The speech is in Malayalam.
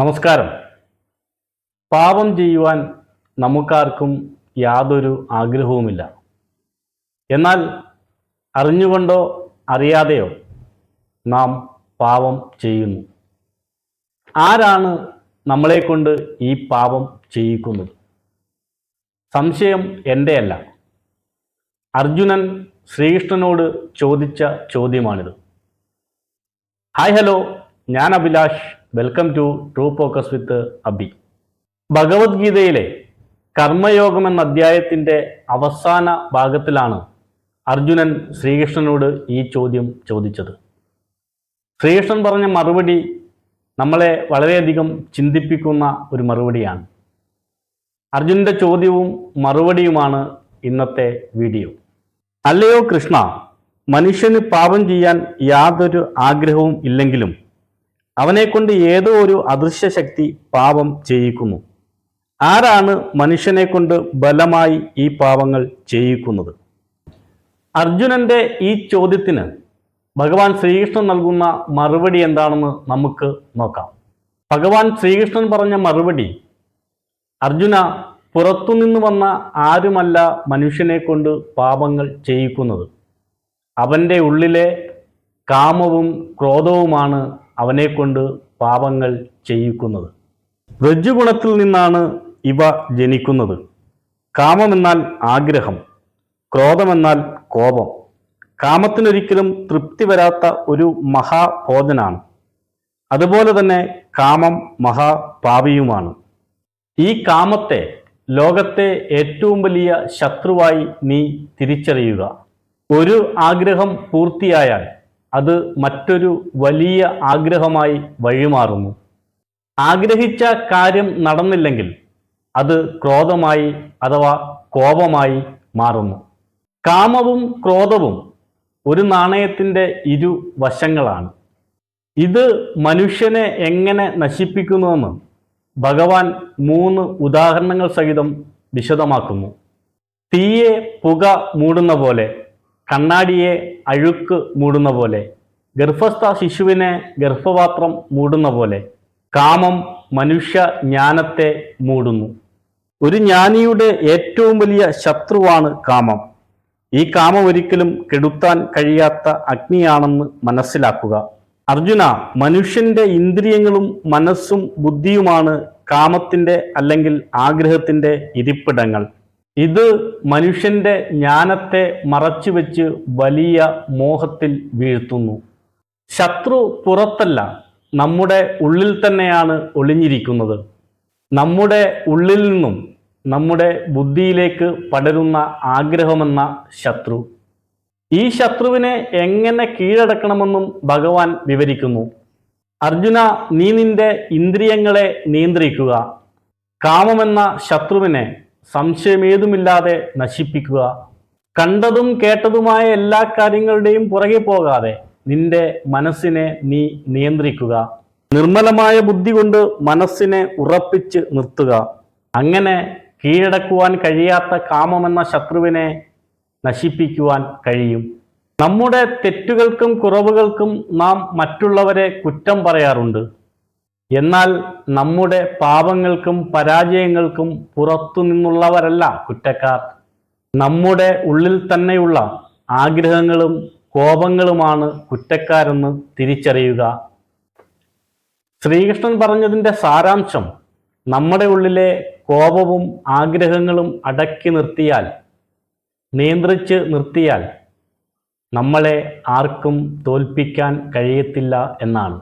നമസ്കാരം. പാപം ചെയ്യുവാൻ നമുക്കാർക്കും യാതൊരു ആഗ്രഹവുമില്ല. എന്നാൽ അറിഞ്ഞുകൊണ്ടോ അറിയാതെയോ നാം പാപം ചെയ്യുന്നു. ആരാണ് നമ്മളെക്കൊണ്ട് ഈ പാപം ചെയ്യിക്കുന്നത്? സംശയം എൻ്റെയല്ല. അർജുനൻ ശ്രീകൃഷ്ണനോട് ചോദിച്ച ചോദ്യമാണിത്. ഹായ് ഹലോ, ഞാൻ Abhilash. Welcome to true focus with Abhi. ഭഗവത്ഗീതയിലെ കർമ്മയോഗം എന്ന അധ്യായത്തിൻ്റെ അവസാന ഭാഗത്തിലാണ് അർജുനൻ ശ്രീകൃഷ്ണനോട് ഈ ചോദ്യം ചോദിച്ചത്. ശ്രീകൃഷ്ണൻ പറഞ്ഞ മറുപടി നമ്മളെ വളരെയധികം ചിന്തിപ്പിക്കുന്ന ഒരു മറുപടിയാണ്. അർജുനൻ്റെ ചോദ്യവും മറുപടിയുമാണ് ഇന്നത്തെ വീഡിയോ. അല്ലയോ കൃഷ്ണ, മനുഷ്യന് പാപം ചെയ്യാൻ യാതൊരു ആഗ്രഹവും ഇല്ലെങ്കിലും അവനെക്കൊണ്ട് ഏതോ ഒരു അദൃശ്യ ശക്തി പാപം ചെയ്യിക്കുന്നു. ആരാണ് മനുഷ്യനെ കൊണ്ട് ബലമായി ഈ പാപങ്ങൾ ചെയ്യിക്കുന്നത്? അർജുനന്റെ ഈ ചോദ്യത്തിന് ഭഗവാൻ ശ്രീകൃഷ്ണൻ നൽകുന്ന മറുപടി എന്താണെന്ന് നമുക്ക് നോക്കാം. ഭഗവാൻ ശ്രീകൃഷ്ണൻ പറഞ്ഞ മറുപടി, അർജുന, പുറത്തുനിന്ന് വന്ന ആരുമല്ല മനുഷ്യനെ കൊണ്ട് പാപങ്ങൾ ചെയ്യിക്കുന്നത്. അവൻ്റെ ഉള്ളിലെ കാമവും ക്രോധവുമാണ് അവനെക്കൊണ്ട് പാപങ്ങൾ ചെയ്യിക്കുന്നത്. രജ്ജുഗുണത്തിൽ നിന്നാണ് ഇവ ജനിക്കുന്നത്. കാമമെന്നാൽ ആഗ്രഹം, ക്രോധമെന്നാൽ കോപം. കാമത്തിനൊരിക്കലും തൃപ്തി വരാത്ത ഒരു മഹാഭോജനാണ്. അതുപോലെ തന്നെ കാമം മഹാപാപിയുമാണ്. ഈ കാമത്തെ ലോകത്തെ ഏറ്റവും വലിയ ശത്രുവായി നീ തിരിച്ചറിയുക. ഒരു ആഗ്രഹം പൂർത്തിയായാൽ അത് മറ്റൊരു വലിയ ആഗ്രഹമായി വഴിമാറുന്നു. ആഗ്രഹിച്ച കാര്യം നടന്നില്ലെങ്കിൽ അത് ക്രോധമായി അഥവാ കോപമായി മാറുന്നു. കാമവും ക്രോധവും ഒരു നാണയത്തിൻ്റെ ഇരുവശങ്ങളാണ്. ഇത് മനുഷ്യനെ എങ്ങനെ നശിപ്പിക്കുന്നുവെന്ന് ഭഗവാൻ 3 ഉദാഹരണങ്ങൾ സഹിതം വിശദമാക്കുന്നു. തീയെ പുക മൂടുന്ന പോലെ, കണ്ണാടിയെ അഴുക്ക് മൂടുന്ന പോലെ, ഗർഭസ്ഥ ശിശുവിനെ ഗർഭപാത്രം മൂടുന്ന പോലെ കാമം മനുഷ്യ ജ്ഞാനത്തെ മൂടുന്നു. ഒരു ജ്ഞാനിയുടെ ഏറ്റവും വലിയ ശത്രുവാണ് കാമം. ഈ കാമം ഒരിക്കലും കെടുത്താൻ കഴിയാത്ത അഗ്നിയാണെന്ന് മനസ്സിലാക്കുക. അർജുന, മനുഷ്യന്റെ ഇന്ദ്രിയങ്ങളും മനസ്സും ബുദ്ധിയുമാണ് കാമത്തിന്റെ അല്ലെങ്കിൽ ആഗ്രഹത്തിന്റെ ഇരിപ്പിടങ്ങൾ. ഇത് മനുഷ്യന്റെ ജ്ഞാനത്തെ മറച്ചുവെച്ച് വലിയ മോഹത്തിൽ വീഴ്ത്തുന്നു. ശത്രു പുറത്തല്ല, നമ്മുടെ ഉള്ളിൽ തന്നെയാണ് ഒളിഞ്ഞിരിക്കുന്നത്. നമ്മുടെ ഉള്ളിൽ നിന്നും നമ്മുടെ ബുദ്ധിയിലേക്ക് പടരുന്ന ആഗ്രഹമെന്ന ശത്രു. ഈ ശത്രുവിനെ എങ്ങനെ കീഴടക്കണമെന്നും ഭഗവാൻ വിവരിക്കുന്നു. അർജുന, നീ നിന്റെ ഇന്ദ്രിയങ്ങളെ നിയന്ത്രിക്കുക. കാമമെന്ന ശത്രുവിനെ സംശയമേതുമില്ലാതെ നശിപ്പിക്കുക. കണ്ടതും കേട്ടതുമായ എല്ലാ കാര്യങ്ങളുടെയും പുറകെ പോകാതെ നിന്റെ മനസ്സിനെ നീ നിയന്ത്രിക്കുക. നിർമ്മലമായ ബുദ്ധി കൊണ്ട് മനസ്സിനെ ഉറപ്പിച്ച് നിർത്തുക. അങ്ങനെ കീഴടക്കുവാൻ കഴിയാത്ത കാമമെന്ന ശത്രുവിനെ നശിപ്പിക്കുവാൻ കഴിയും. നമ്മുടെ തെറ്റുകൾക്കും കുറവുകൾക്കും നാം മറ്റുള്ളവരെ കുറ്റം പറയാറുണ്ട്. എന്നാൽ നമ്മുടെ പാപങ്ങൾക്കും പരാജയങ്ങൾക്കും പുറത്തു നിന്നുള്ളവരല്ല കുറ്റക്കാർ. നമ്മുടെ ഉള്ളിൽ തന്നെയുള്ള ആഗ്രഹങ്ങളും കോപങ്ങളുമാണ് കുറ്റക്കാരെന്ന് തിരിച്ചറിയുക. ശ്രീകൃഷ്ണൻ പറഞ്ഞതിൻ്റെ സാരാംശം, നമ്മുടെ ഉള്ളിലെ കോപവും ആഗ്രഹങ്ങളും അടക്കി നിർത്തിയാൽ, നിയന്ത്രിച്ച് നിർത്തിയാൽ നമ്മളെ ആർക്കും തോൽപ്പിക്കാൻ കഴിയത്തില്ല എന്നാണ്.